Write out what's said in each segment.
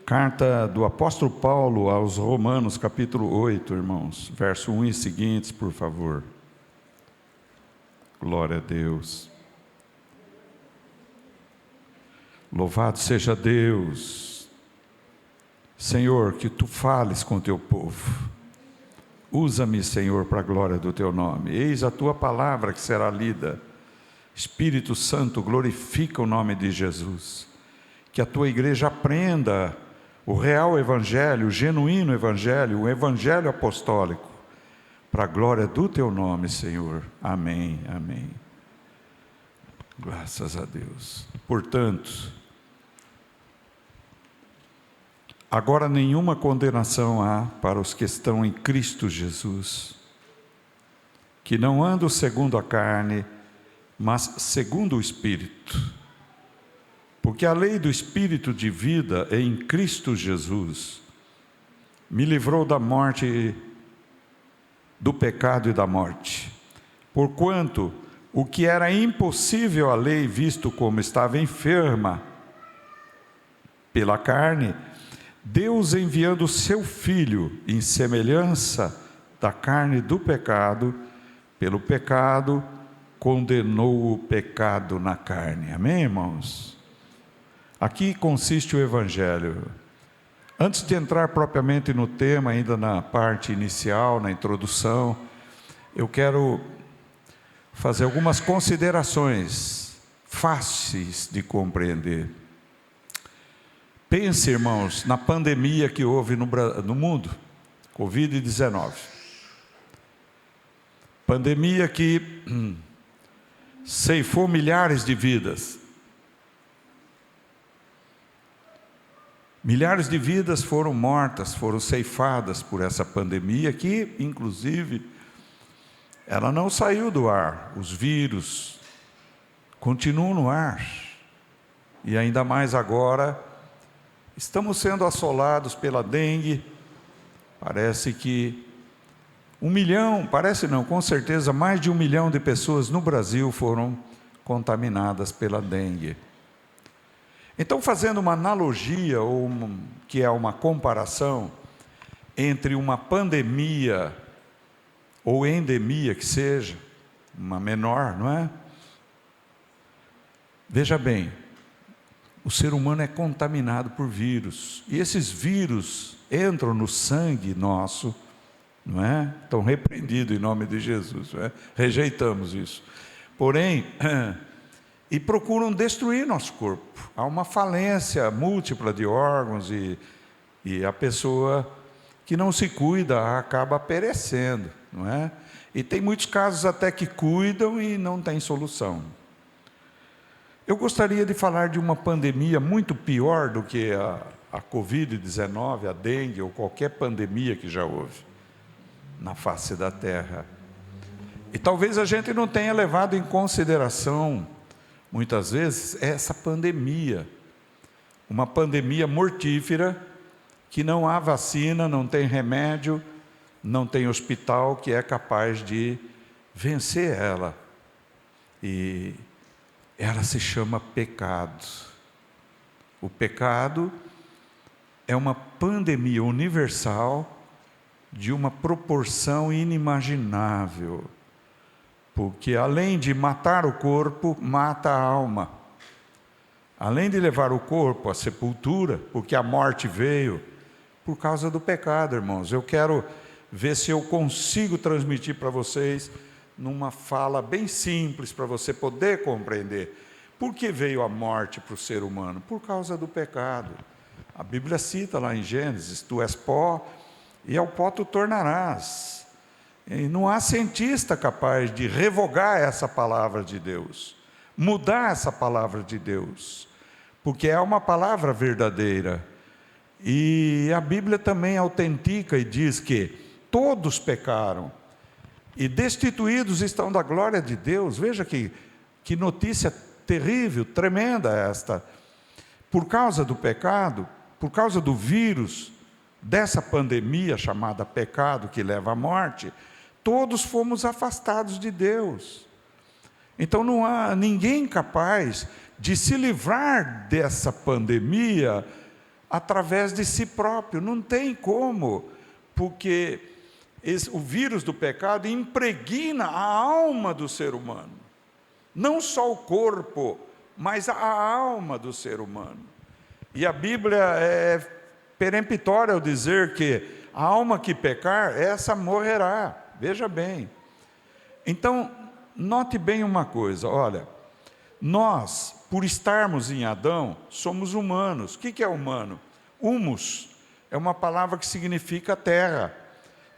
Carta do apóstolo Paulo aos Romanos, capítulo 8, irmãos, verso 1 e seguintes, por favor. Glória a Deus. Louvado seja Deus. Senhor, que Tu fales com Teu povo. Usa-me, Senhor, para a glória do Teu nome. Eis a Tua palavra que será lida. Espírito Santo, glorifica o nome de Jesus. Que a Tua igreja aprenda o real evangelho, o genuíno evangelho, o evangelho apostólico, para a glória do Teu nome, Senhor. Amém, amém. Graças a Deus. Portanto, agora nenhuma condenação há para os que estão em Cristo Jesus, que não andam segundo a carne, mas segundo o Espírito. Porque a lei do Espírito de vida em Cristo Jesus me livrou da morte, do pecado e da morte. Porquanto o que era impossível à lei, visto como estava enferma pela carne, Deus, enviando o seu Filho em semelhança da carne do pecado, pelo pecado, condenou o pecado na carne. Amém, irmãos? Aqui consiste o Evangelho. Antes de entrar propriamente no tema, ainda na parte inicial, na introdução, eu quero fazer algumas considerações fáceis de compreender. Pense, irmãos, na pandemia que houve no mundo, Covid-19. Pandemia que ceifou milhares de vidas. Milhares de vidas foram mortas, foram ceifadas por essa pandemia que, inclusive, ela não saiu do ar. Os vírus continuam no ar. E ainda mais agora, estamos sendo assolados pela dengue. Parece que 1 milhão, parece não, com certeza mais de 1 milhão de pessoas no Brasil foram contaminadas pela dengue. Então, fazendo uma analogia, que é uma comparação entre uma pandemia ou endemia que seja, uma menor, não é? Veja bem, o ser humano é contaminado por vírus, e esses vírus entram no sangue nosso, não é? Estão repreendidos em nome de Jesus, não é? Rejeitamos isso. Porém, e procuram destruir nosso corpo. Há uma falência múltipla de órgãos e a pessoa que não se cuida acaba perecendo, não é? E tem muitos casos até que cuidam e não tem solução. Eu gostaria de falar de uma pandemia muito pior do que a Covid-19, a dengue ou qualquer pandemia que já houve na face da terra. E talvez a gente não tenha levado em consideração muitas vezes essa pandemia, uma pandemia mortífera, que não há vacina, não tem remédio, não tem hospital que é capaz de vencer ela. E ela se chama pecado. O pecado é uma pandemia universal de uma proporção inimaginável. Porque além de matar o corpo, mata a alma. Além de levar o corpo à sepultura, porque a morte veio por causa do pecado, irmãos. Eu quero ver se eu consigo transmitir para vocês, numa fala bem simples, para você poder compreender. Por que veio a morte para o ser humano? Por causa do pecado. A Bíblia cita lá em Gênesis: tu és pó, e ao pó tu tornarás. E não há cientista capaz de revogar essa palavra de Deus, mudar essa palavra de Deus, porque é uma palavra verdadeira. E a Bíblia também autentica e diz que todos pecaram e destituídos estão da glória de Deus. Veja que notícia terrível, tremenda esta. Por causa do pecado, por causa do vírus, dessa pandemia chamada pecado que leva à morte, todos fomos afastados de Deus. Então não há ninguém capaz de se livrar dessa pandemia através de si próprio. Não tem como, porque o vírus do pecado impregna a alma do ser humano. Não só o corpo, mas a alma do ser humano. E a Bíblia é peremptória ao dizer que a alma que pecar, essa morrerá. Veja bem. Então, note bem uma coisa, olha, nós, por estarmos em Adão, somos humanos. O que é humano? Humus é uma palavra que significa terra.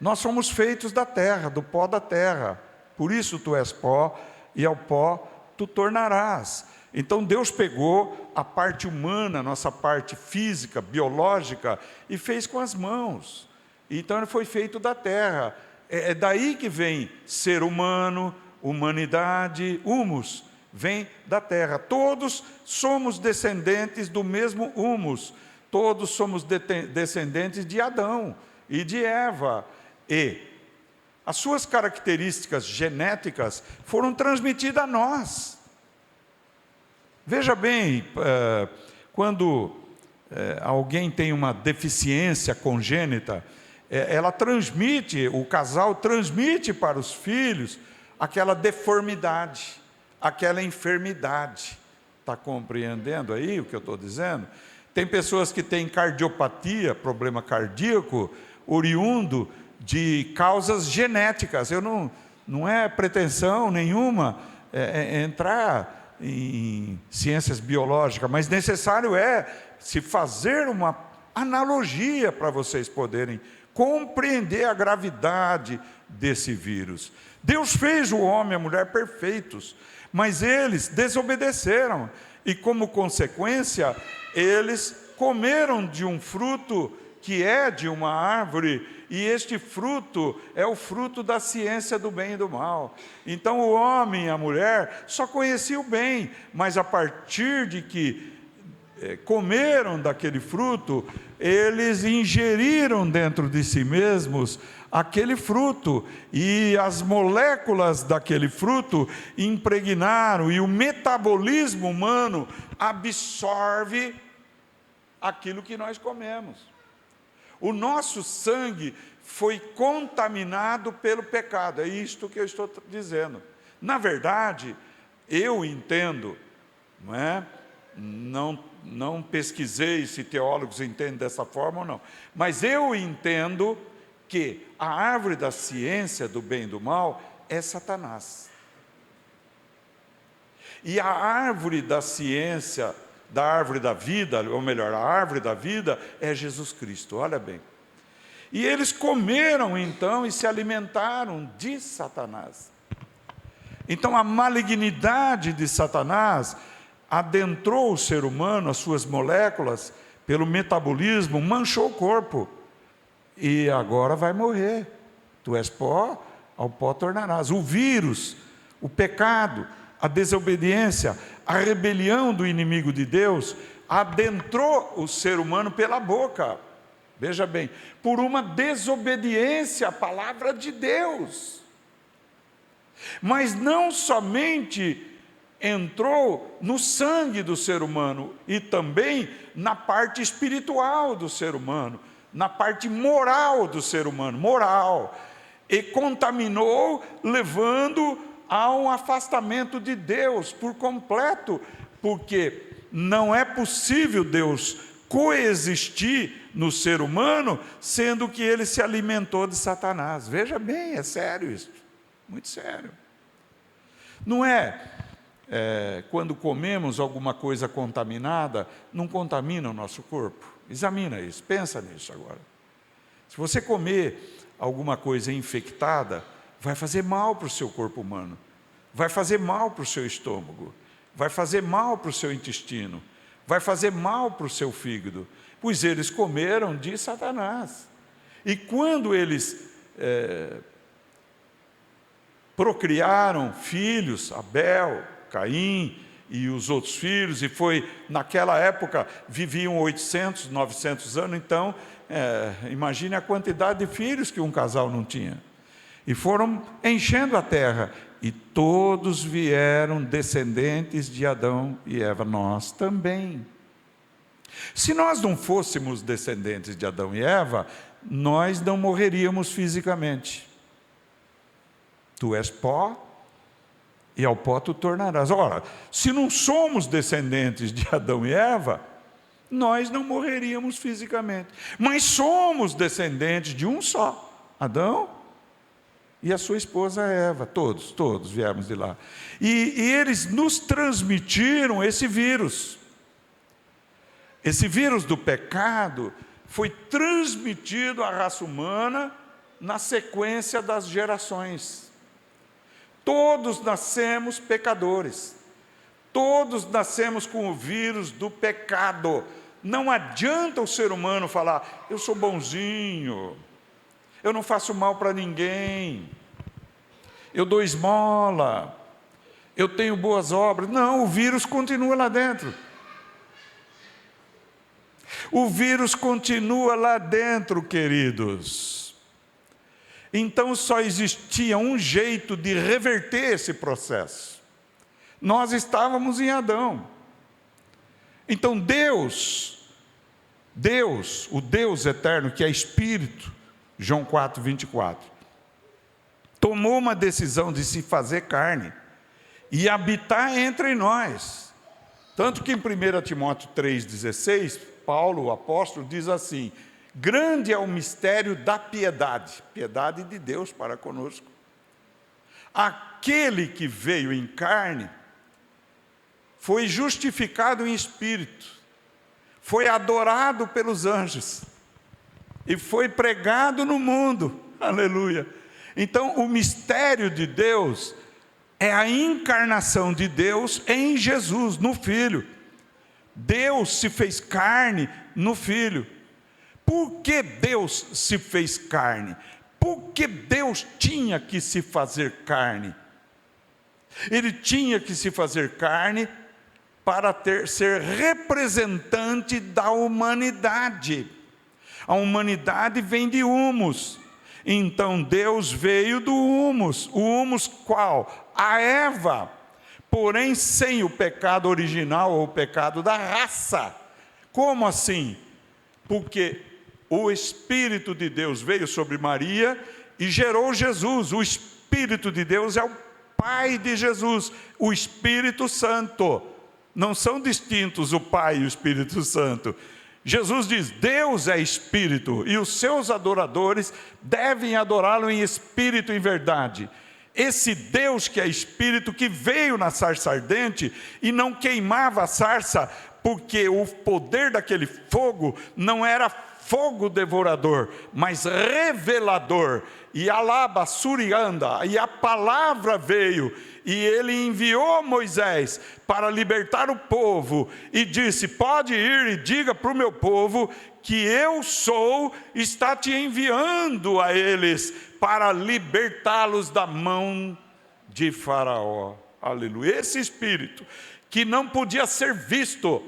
Nós somos feitos da terra, do pó da terra. Por isso tu és pó, e ao pó tu tornarás. Então Deus pegou a parte humana, nossa parte física, biológica, e fez com as mãos. Então ele foi feito da terra. É daí que vem ser humano, humanidade, humus, vem da terra. Todos somos descendentes do mesmo humus. Todos somos descendentes de Adão e de Eva. E as suas características genéticas foram transmitidas a nós. Veja bem, quando alguém tem uma deficiência congênita, ela transmite, o casal transmite para os filhos aquela deformidade, aquela enfermidade. Está compreendendo aí o que eu estou dizendo? Tem pessoas que têm cardiopatia, problema cardíaco, oriundo de causas genéticas. Não é pretensão nenhuma entrar em ciências biológicas, mas necessário se fazer uma analogia para vocês poderem compreender a gravidade desse vírus. Deus fez o homem e a mulher perfeitos, mas eles desobedeceram e, como consequência, eles comeram de um fruto que é de uma árvore, e este fruto é o fruto da ciência do bem e do mal. Então o homem e a mulher só conheciam o bem, mas a partir de que comeram daquele fruto, eles ingeriram dentro de si mesmos aquele fruto, e as moléculas daquele fruto impregnaram, e o metabolismo humano absorve aquilo que nós comemos. O nosso sangue foi contaminado pelo pecado, é isto que eu estou dizendo. Na verdade, eu entendo, não é? Não pesquisei se teólogos entendem dessa forma ou não, mas eu entendo que a árvore da ciência do bem e do mal é Satanás. E a árvore da ciência, da árvore da vida, ou melhor, a árvore da vida é Jesus Cristo, olha bem. E eles comeram então e se alimentaram de Satanás. Então a malignidade de Satanás adentrou o ser humano, as suas moléculas, pelo metabolismo, manchou o corpo. E agora vai morrer. Tu és pó, ao pó tornarás. O vírus, o pecado, a desobediência, a rebelião do inimigo de Deus, adentrou o ser humano pela boca. Veja bem, por uma desobediência à palavra de Deus. Mas não somente entrou no sangue do ser humano, e também na parte espiritual do ser humano, na parte moral do ser humano, e contaminou, levando a um afastamento de Deus por completo, porque não é possível Deus coexistir no ser humano, sendo que ele se alimentou de Satanás. Veja bem, é sério isso, muito sério. Não quando comemos alguma coisa contaminada, não contamina o nosso corpo? Examina isso, pensa nisso agora. Se você comer alguma coisa infectada, vai fazer mal para o seu corpo humano, vai fazer mal para o seu estômago, vai fazer mal para o seu intestino, vai fazer mal para o seu fígado, pois eles comeram de Satanás. E quando eles procriaram filhos, Abel, Caim e os outros filhos, e foi, naquela época, viviam 800, 900 anos, então, imagine a quantidade de filhos que um casal não tinha. E foram enchendo a terra, e todos vieram descendentes de Adão e Eva, nós também. Se nós não fôssemos descendentes de Adão e Eva, nós não morreríamos fisicamente. Tu és pó, e ao pó tu tornarás. Ora, se não somos descendentes de Adão e Eva, nós não morreríamos fisicamente. Mas somos descendentes de um só, Adão e a sua esposa Eva. Todos viemos de lá. E eles nos transmitiram esse vírus. Esse vírus do pecado foi transmitido à raça humana na sequência das gerações. Todos nascemos pecadores. Todos nascemos com o vírus do pecado. Não adianta o ser humano falar, eu sou bonzinho, eu não faço mal para ninguém, eu dou esmola, eu tenho boas obras. Não, o vírus continua lá dentro. O vírus continua lá dentro, queridos. Então só existia um jeito de reverter esse processo. Nós estávamos em Adão. Então Deus, o Deus eterno, que é Espírito, João 4:24, tomou uma decisão de se fazer carne e habitar entre nós. Tanto que em 1 Timóteo 3,16, Paulo, o apóstolo, diz assim: grande é o mistério da piedade, piedade de Deus para conosco. Aquele que veio em carne foi justificado em espírito, foi adorado pelos anjos e foi pregado no mundo. Aleluia! Então, o mistério de Deus é a encarnação de Deus em Jesus, no Filho. Deus se fez carne no Filho. Por que Deus se fez carne? Por que Deus tinha que se fazer carne? Ele tinha que se fazer carne para ser representante da humanidade. A humanidade vem de humus. Então Deus veio do humus. O humus qual? A Eva. Porém sem o pecado original ou o pecado da raça. Como assim? Porque o Espírito de Deus veio sobre Maria e gerou Jesus. O Espírito de Deus é o Pai de Jesus, o Espírito Santo. Não são distintos o Pai e o Espírito Santo. Jesus diz, Deus é Espírito e os seus adoradores devem adorá-lo em espírito e em verdade. Esse Deus que é Espírito, que veio na sarça ardente e não queimava a sarça, porque o poder daquele fogo não era fogo devorador, mas revelador. E alaba, surianda, e a palavra veio, e ele enviou Moisés para libertar o povo, e disse, pode ir e diga para o meu povo, que eu sou, está te enviando a eles, para libertá-los da mão de Faraó. Aleluia. Esse Espírito, que não podia ser visto,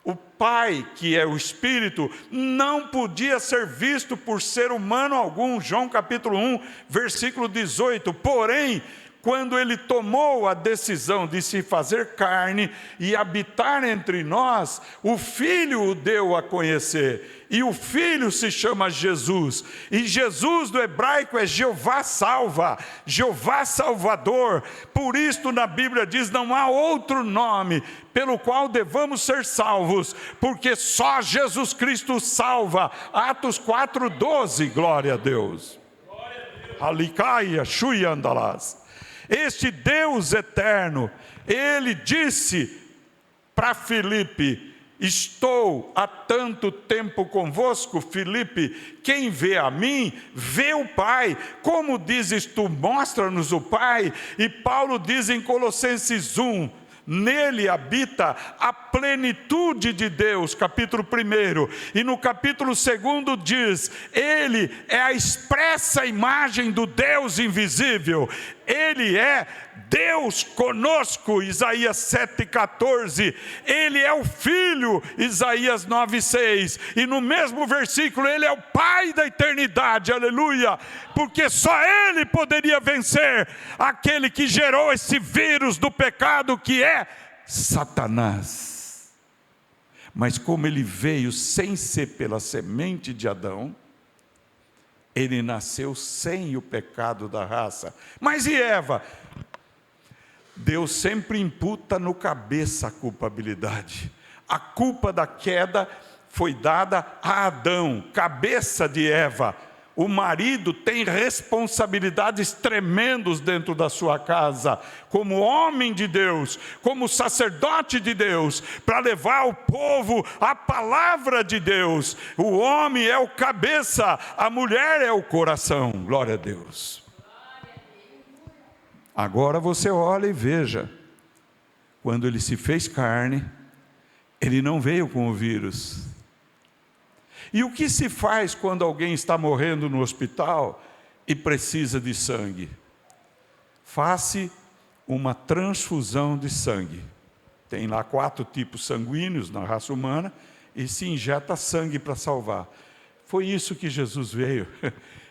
o Pai, que é o Espírito, não podia ser visto por ser humano algum. João capítulo 1, versículo 18. Porém, quando ele tomou a decisão de se fazer carne e habitar entre nós, o Filho o deu a conhecer. E o Filho se chama Jesus. E Jesus do hebraico é Jeová salva, Jeová salvador. Por isto na Bíblia diz, não há outro nome pelo qual devamos ser salvos, porque só Jesus Cristo salva. Atos 4:12, glória a Deus. Alicaia, Xuiandalás. Este Deus eterno, ele disse para Filipe, estou há tanto tempo convosco, Filipe, quem vê a mim, vê o Pai. Como dizes tu, mostra-nos o Pai. E Paulo diz em Colossenses 1, nele habita a plenitude de Deus, capítulo 1, e no capítulo 2 diz, ele é a expressa imagem do Deus invisível, ele é Deus conosco, Isaías 7,14, ele é o Filho, Isaías 9,6, e no mesmo versículo, ele é o Pai da eternidade, aleluia, porque só ele poderia vencer aquele que gerou esse vírus do pecado que é Satanás. Mas como ele veio sem ser pela semente de Adão, ele nasceu sem o pecado da raça. Mas e Eva? Deus sempre imputa no cabeça a culpabilidade. A culpa da queda foi dada a Adão, cabeça de Eva. O marido tem responsabilidades tremendas dentro da sua casa, como homem de Deus, como sacerdote de Deus, para levar ao povo a palavra de Deus. O homem é o cabeça, a mulher é o coração. Glória a Deus. Agora você olha e veja, quando ele se fez carne, ele não veio com o vírus. E o que se faz quando alguém está morrendo no hospital e precisa de sangue? Faz-se uma transfusão de sangue. Tem lá 4 tipos sanguíneos na raça humana e se injeta sangue para salvar. Foi isso que Jesus veio.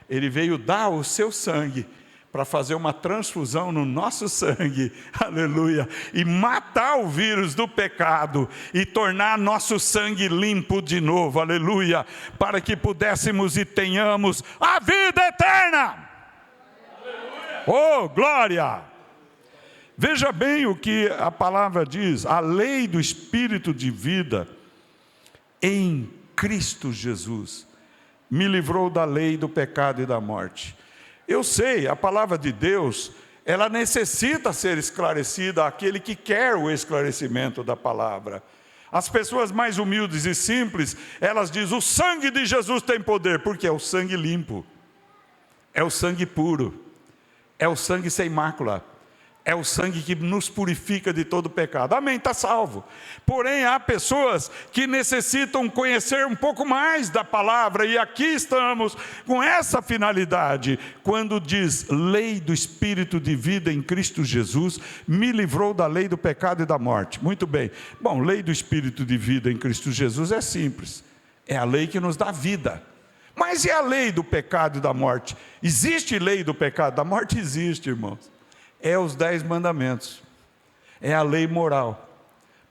Ele veio dar o seu sangue para fazer uma transfusão no nosso sangue, aleluia, e matar o vírus do pecado, e tornar nosso sangue limpo de novo, aleluia, para que pudéssemos e tenhamos a vida eterna, aleluia. Oh, glória! Veja bem o que a palavra diz, a lei do Espírito de vida, em Cristo Jesus, me livrou da lei do pecado e da morte. Eu sei, a palavra de Deus, ela necessita ser esclarecida àquele que quer o esclarecimento da palavra. As pessoas mais humildes e simples, elas dizem, o sangue de Jesus tem poder, porque é o sangue limpo, é o sangue puro, é o sangue sem mácula, é o sangue que nos purifica de todo pecado. Amém, está salvo. Porém, há pessoas que necessitam conhecer um pouco mais da palavra, e aqui estamos com essa finalidade, quando diz, lei do Espírito de vida em Cristo Jesus, me livrou da lei do pecado e da morte. Muito bem. Bom, lei do Espírito de vida em Cristo Jesus é simples, é a lei que nos dá vida. Mas e a lei do pecado e da morte? Existe lei do pecado e da morte? Existe, irmãos. É os 10 mandamentos, é a lei moral.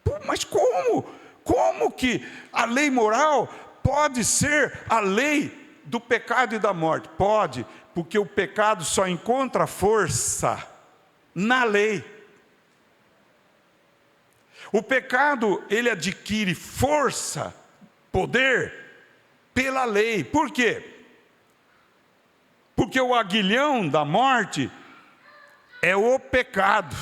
Pô, mas como? Como que a lei moral pode ser a lei do pecado e da morte? Pode, porque o pecado só encontra força na lei. O pecado, ele adquire força, poder, pela lei. Por quê? Porque o aguilhão da morte é o pecado,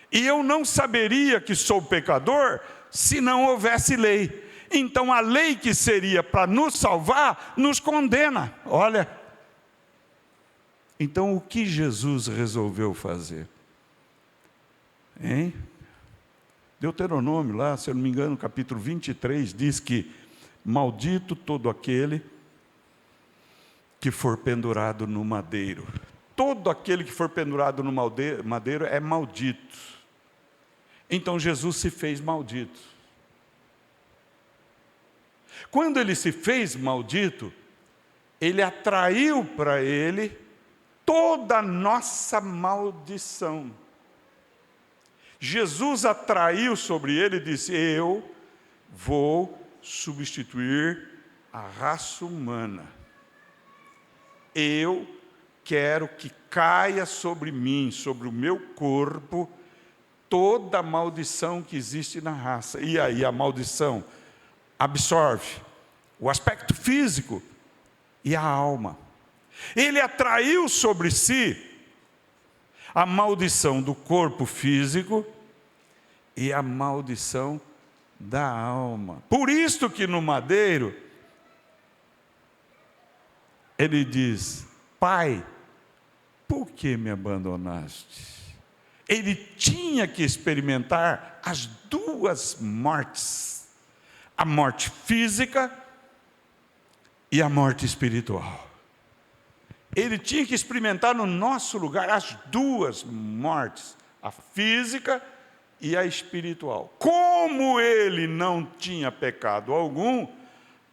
e eu não saberia que sou pecador se não houvesse lei. Então a lei que seria para nos salvar, nos condena. Olha, então o que Jesus resolveu fazer? Hein? Deuteronômio lá, se eu não me engano, capítulo 23, diz que maldito todo aquele que for pendurado no madeiro. Todo aquele que for pendurado no madeiro é maldito. Então Jesus se fez maldito. Quando ele se fez maldito, ele atraiu para ele toda a nossa maldição. Jesus atraiu sobre ele e disse, eu vou substituir a raça humana. Eu quero que caia sobre mim, sobre o meu corpo, toda a maldição que existe na raça. E aí a maldição absorve o aspecto físico e a alma. Ele atraiu sobre si a maldição do corpo físico e a maldição da alma. Por isso que no madeiro, ele diz, Pai, por que me abandonaste? Ele tinha que experimentar as 2 mortes, a morte física e a morte espiritual. Ele tinha que experimentar no nosso lugar as 2 mortes, a física e a espiritual. Como ele não tinha pecado algum,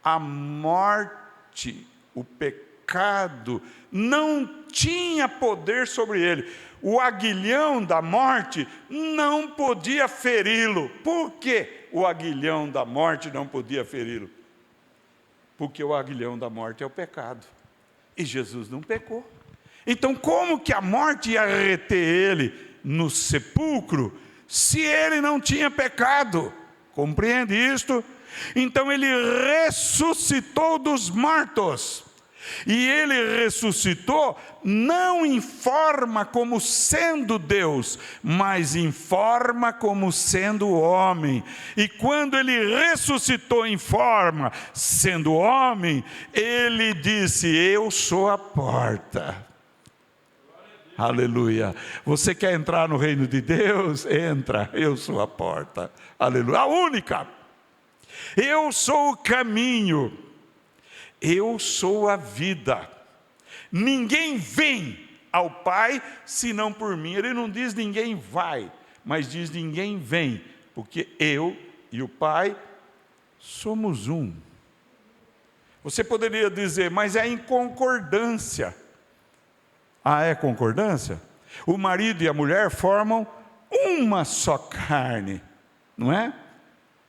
a morte, o pecado pecado não tinha poder sobre ele. O aguilhão da morte não podia feri-lo. Por que o aguilhão da morte não podia feri-lo? Porque o aguilhão da morte é o pecado. E Jesus não pecou. Então, como que a morte ia reter ele no sepulcro, se ele não tinha pecado? Compreende isto? Então ele ressuscitou dos mortos. E ele ressuscitou não em forma como sendo Deus, mas em forma como sendo homem. E quando ele ressuscitou em forma sendo homem, ele disse: eu sou a porta. Aleluia. Você quer entrar no reino de Deus? Entra, eu sou a porta. Aleluia. A única. Eu sou o caminho. Eu sou a vida. Ninguém vem ao Pai senão por mim. Ele não diz ninguém vai, mas diz ninguém vem, porque eu e o Pai somos um. Você poderia dizer, mas é em concordância. Ah, é concordância? O marido e a mulher formam uma só carne, não é?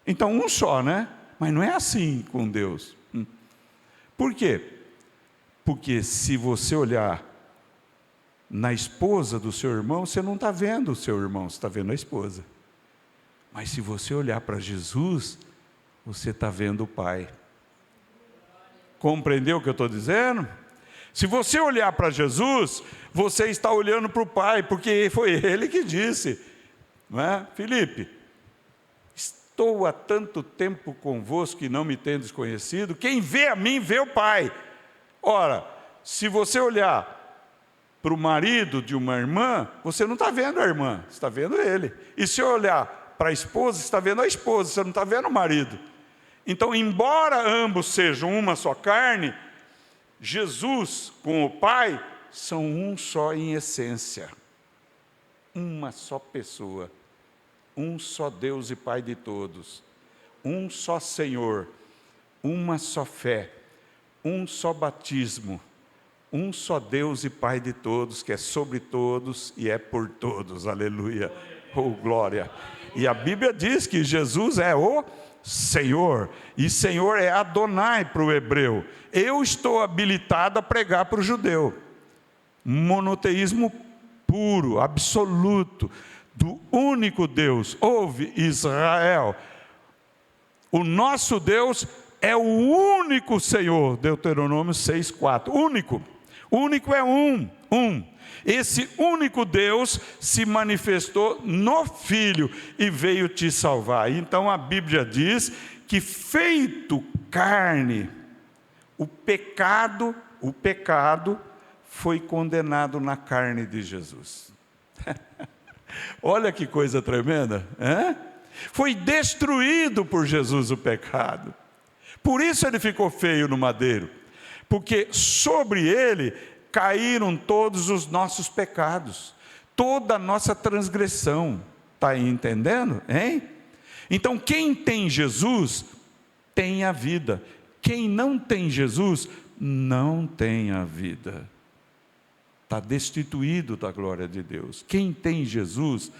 Então um só, né? Mas não é assim com Deus. Por quê? Porque se você olhar na esposa do seu irmão, você não está vendo o seu irmão, você está vendo a esposa. Mas se você olhar para Jesus, você está vendo o Pai. Compreendeu o que eu estou dizendo? Se você olhar para Jesus, você está olhando para o Pai, porque foi Ele que disse, não é? Filipe, estou há tanto tempo convosco e não me tendes conhecido, quem vê a mim, vê o Pai. Ora, se você olhar para o marido de uma irmã, você não está vendo a irmã, você está vendo ele. E se olhar para a esposa, você está vendo a esposa, você não está vendo o marido. Então, embora ambos sejam uma só carne, Jesus com o Pai são um só em essência. Uma só pessoa. Um só Deus e Pai de todos, um só Senhor, uma só fé, um só batismo, um só Deus e Pai de todos, que é sobre todos e é por todos, aleluia, oh glória. E a Bíblia diz que Jesus é o Senhor, e Senhor é Adonai para o hebreu. Eu estou habilitado a pregar para o judeu, monoteísmo puro, absoluto, do único Deus. Ouve, Israel, o nosso Deus é o único Senhor, Deuteronômio 6,4, único é um. Esse único Deus se manifestou no Filho e veio te salvar. Então a Bíblia diz que feito carne, o pecado foi condenado na carne de Jesus. Olha que coisa tremenda, hein? Foi destruído por Jesus o pecado. Por isso ele ficou feio no madeiro, porque sobre ele caíram todos os nossos pecados, toda a nossa transgressão. Está aí entendendo, hein? Então quem tem Jesus tem a vida. Quem não tem Jesus não tem a vida. Está destituído da glória de Deus. Quem tem Jesus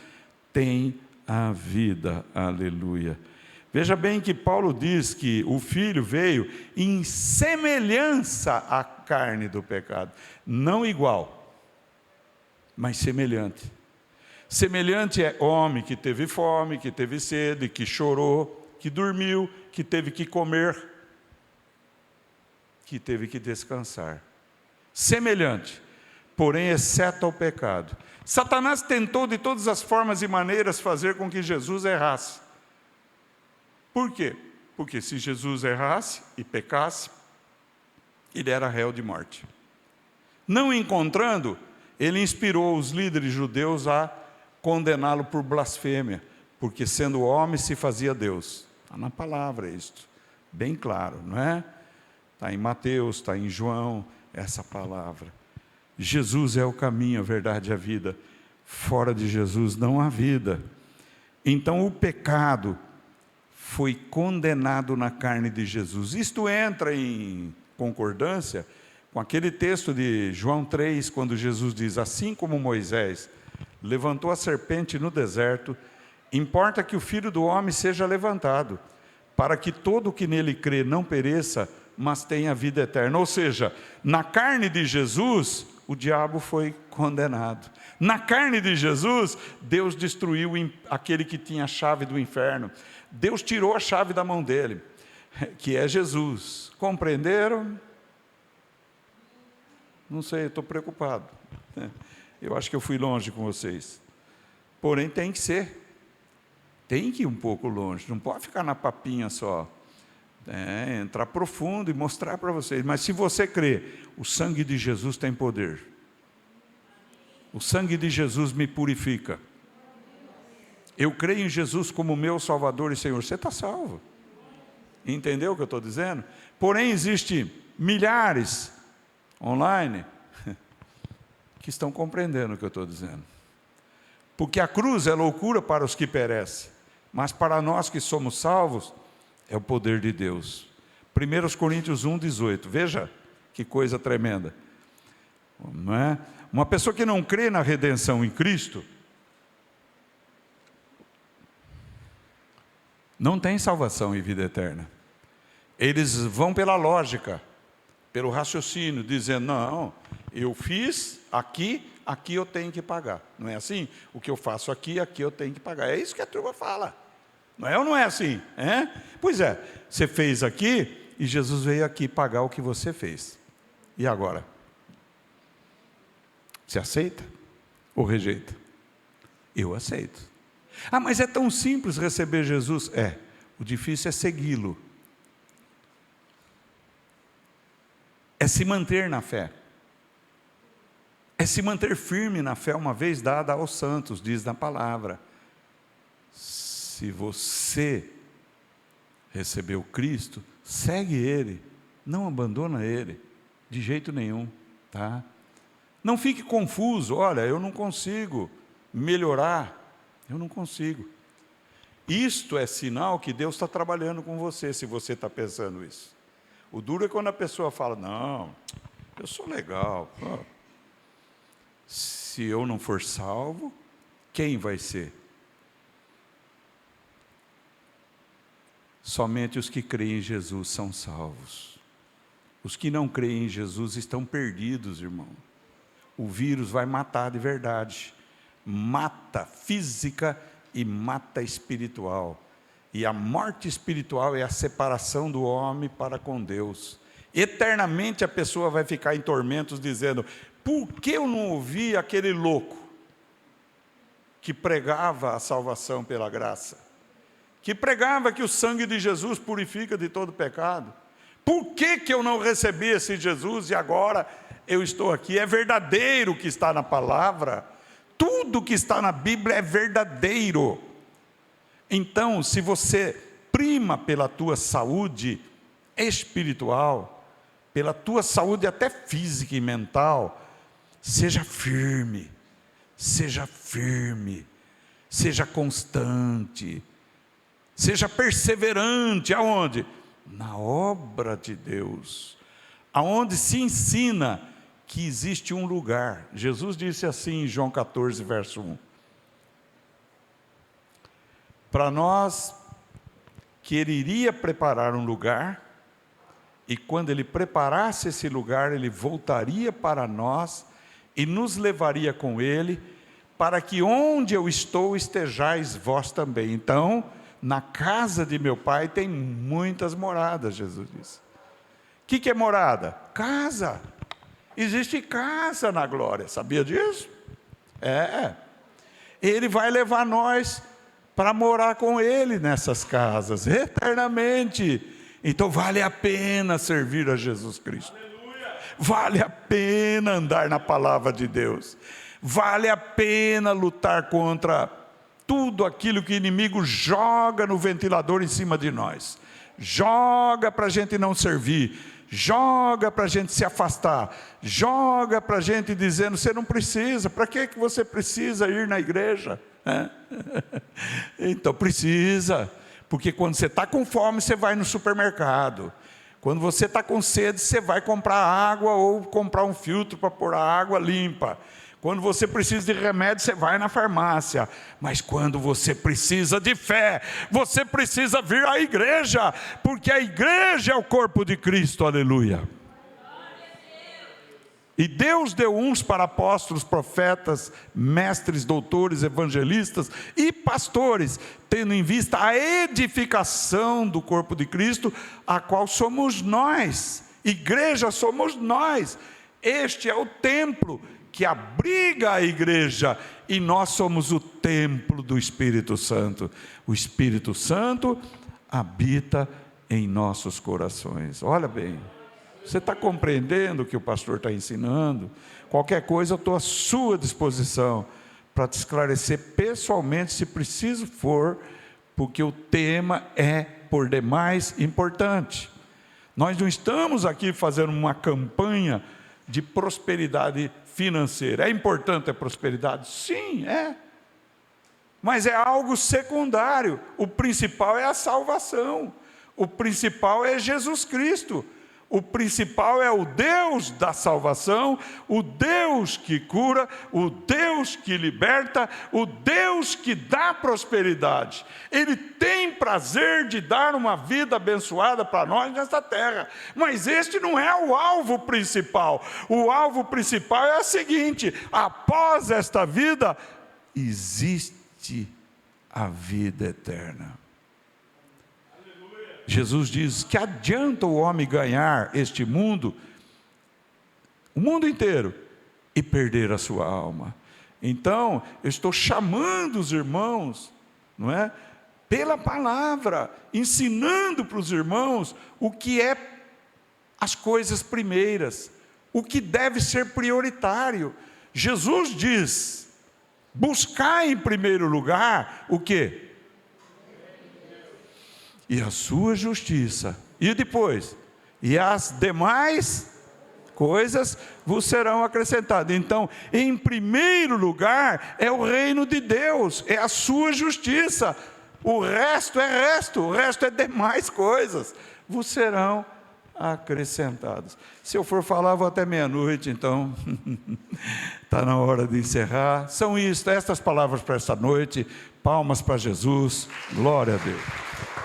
tem a vida, aleluia. Veja bem que Paulo diz que o Filho veio em semelhança à carne do pecado, não igual, mas semelhante. Semelhante é homem que teve fome, que teve sede, que chorou, que dormiu, que teve que comer, que teve que descansar. Semelhante. Porém, exceto ao pecado. Satanás tentou de todas as formas e maneiras fazer com que Jesus errasse. Por quê? Porque se Jesus errasse e pecasse, ele era réu de morte. Não encontrando, ele inspirou os líderes judeus a condená-lo por blasfêmia, porque sendo homem se fazia Deus. Está na palavra isto, bem claro, não é? Está em Mateus, está em João, essa palavra. Jesus é o caminho, a verdade e a vida. Fora de Jesus não há vida. Então o pecado foi condenado na carne de Jesus. Isto entra em concordância com aquele texto de João 3, quando Jesus diz: assim como Moisés levantou a serpente no deserto, importa que o Filho do Homem seja levantado, para que todo o que nele crê não pereça, mas tenha vida eterna. Ou seja, na carne de Jesus, o diabo foi condenado. Na carne de Jesus, Deus destruiu aquele que tinha a chave do inferno. Deus tirou a chave da mão dele, que é Jesus. Compreenderam? Não sei, estou preocupado. Eu acho que eu fui longe com vocês. Porém, tem que ser. Tem que ir um pouco longe, não pode ficar na papinha só. Entrar profundo e mostrar para vocês. Mas se você crê, o sangue de Jesus tem poder. O sangue de Jesus me purifica. Eu creio em Jesus como meu Salvador e Senhor. Você está salvo. Entendeu o que eu estou dizendo? Porém, existem milhares online que estão compreendendo o que eu estou dizendo. Porque a cruz é loucura para os que perecem, mas para nós que somos salvos, é o poder de Deus. 1 Coríntios 1,18, veja que coisa tremenda. Não é? Uma pessoa que não crê na redenção em Cristo, não tem salvação e vida eterna. Eles vão pela lógica, pelo raciocínio, dizendo: não, eu fiz aqui eu tenho que pagar. Não é assim? O que eu faço aqui eu tenho que pagar. É isso que a turma fala. Não é ou não é assim? Pois é, você fez aqui e Jesus veio aqui pagar o que você fez. E agora? Você aceita ou rejeita? Eu aceito. Ah, mas é tão simples receber Jesus? O difícil é segui-lo. É se manter na fé. É se manter firme na fé, uma vez dada aos santos, diz na palavra. Se você recebeu Cristo, segue Ele, não abandona Ele, de jeito nenhum, tá? Não fique confuso: olha, eu não consigo melhorar, eu não consigo. Isto é sinal que Deus está trabalhando com você, se você está pensando isso. O duro é quando a pessoa fala: não, eu sou legal. Se eu não for salvo, quem vai ser? Somente os que creem em Jesus são salvos. Os que não creem em Jesus estão perdidos, irmão. O vírus vai matar de verdade. Mata física e mata espiritual. E a morte espiritual é a separação do homem para com Deus. Eternamente a pessoa vai ficar em tormentos dizendo: por que eu não ouvi aquele louco que pregava a salvação pela graça? Que pregava que o sangue de Jesus purifica de todo pecado? Por que eu não recebi esse Jesus e agora eu estou aqui? É verdadeiro o que está na palavra. Tudo que está na Bíblia é verdadeiro. Então, se você prima pela tua saúde espiritual, pela tua saúde até física e mental, seja firme, seja constante, seja perseverante. Aonde? Na obra de Deus, aonde se ensina que existe um lugar. Jesus disse assim em João 14, verso 1. Para nós, que Ele iria preparar um lugar, e quando Ele preparasse esse lugar, Ele voltaria para nós e nos levaria com Ele, para que onde eu estou estejais vós também. Então, na casa de meu Pai tem muitas moradas, Jesus disse. O que é morada? Casa. Existe casa na glória, sabia disso? Ele vai levar nós para morar com Ele nessas casas, eternamente. Então vale a pena servir a Jesus Cristo. Aleluia. Vale a pena andar na palavra de Deus. Vale a pena lutar contra tudo aquilo que o inimigo joga no ventilador em cima de nós. Joga para a gente não servir, joga para a gente se afastar, joga para a gente dizendo: você não precisa. Para que você precisa ir na igreja? Então precisa, porque quando você está com fome, você vai no supermercado. Quando você está com sede, você vai comprar água ou comprar um filtro para pôr a água limpa. Quando você precisa de remédio, você vai na farmácia. Mas quando você precisa de fé, você precisa vir à igreja, porque a igreja é o corpo de Cristo, aleluia. E Deus deu uns para apóstolos, profetas, mestres, doutores, evangelistas e pastores, tendo em vista a edificação do corpo de Cristo, a qual somos nós. Igreja somos nós. Este é o templo que abriga a igreja, e nós somos o templo do Espírito Santo. O Espírito Santo habita em nossos corações. Olha bem. Você está compreendendo o que o pastor está ensinando? Qualquer coisa eu estou à sua disposição para te esclarecer pessoalmente, se preciso for, porque o tema é por demais importante. Nós não estamos aqui fazendo uma campanha de prosperidade financeira. É importante a prosperidade? Sim, é. Mas é algo secundário. O principal é a salvação. O principal é Jesus Cristo. O principal é o Deus da salvação, o Deus que cura, o Deus que liberta, o Deus que dá prosperidade. Ele tem prazer de dar uma vida abençoada para nós nesta terra, mas este não é o alvo principal. O alvo principal é o seguinte: após esta vida, existe a vida eterna. Jesus diz: que adianta o homem ganhar este mundo, o mundo inteiro, e perder a sua alma? Então, eu estou chamando os irmãos, não é? Pela palavra, ensinando para os irmãos o que é as coisas primeiras, o que deve ser prioritário. Jesus diz: buscar em primeiro lugar o quê? E a sua justiça, e depois, e as demais coisas vos serão acrescentadas. Então, em primeiro lugar, é o reino de Deus, é a sua justiça. O resto é demais coisas, vos serão acrescentadas. Se eu for falar, vou até meia-noite, então, está na hora de encerrar. São estas palavras para esta noite. Palmas para Jesus, glória a Deus.